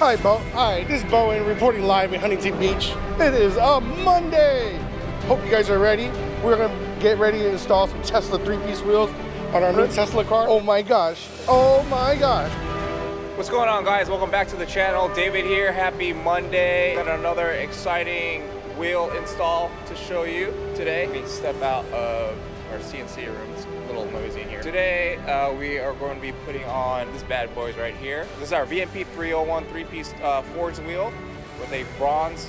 Hi, Bo. Hi, this is Bowen reporting live in Huntington Beach. It is a Monday. Hope you guys are ready. We're gonna get ready to install some Tesla 3-piece wheels on our new Tesla car. Oh my gosh. Oh my gosh. What's going on, guys? Welcome back to the channel. David here. Happy Monday. Got another exciting wheel install to show you today. Let me step out of our CNC room. It's a little noisy in here. Today, we are going to be putting on this bad boys right here. This is our VMP 301 3-piece forged wheel with a bronze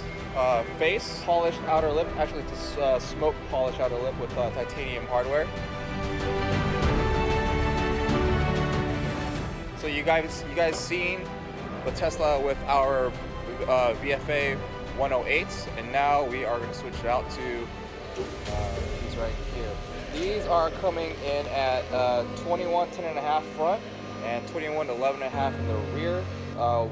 face, polished outer lip. Actually, it's a smoke polished outer lip with titanium hardware. So you guys seen the Tesla with our VFA 108s, and now we are going to switch it out to these right here. These are coming in at 21 10.5 front and 21 11.5 in the rear,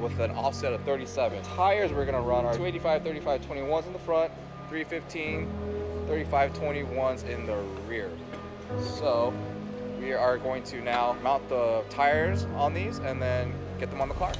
with an offset of 37. Tires we're going to run are 285 35 21s in the front, 315 35 21s in the rear. So we are going to now mount the tires on these and then get them on the car.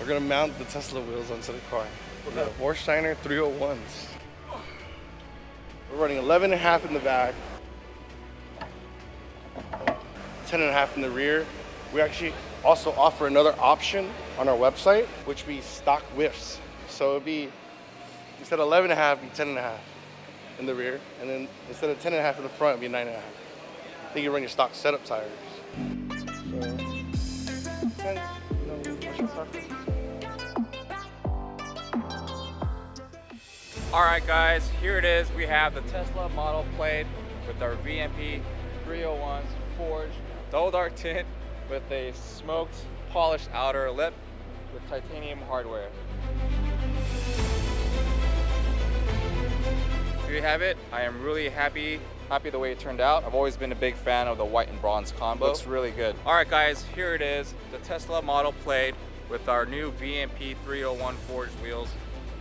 We're gonna mount the Tesla wheels onto the car. The Vorsteiner 301s. We're running 11.5 in the back, 10.5 in the rear. We actually also offer another option on our website, which would be stock whiffs. So it'd be, instead of 11.5, be 10.5 in the rear, and then instead of 10.5 in the front, it'd be 9.5. Then you run your stock setup tires. So, depends, what's your preference? Alright guys, here it is. We have the Tesla model plate with our VMP 301s forged, double dark tint with a smoked polished outer lip with titanium hardware. Here you have it. I am really happy the way it turned out. I've always been a big fan of the white and bronze combo. Looks really good. Alright guys, here it is. The Tesla model plate with our new VMP 301 forged wheels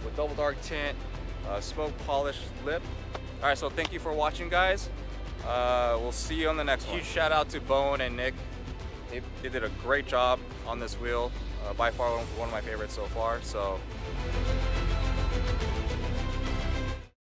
with double dark tint, smoke polished lip. All right, so thank you for watching, guys. We'll see you on the next one. Huge shout out to Bowen and Nick. They did a great job on this wheel. By far one of my favorites so far. So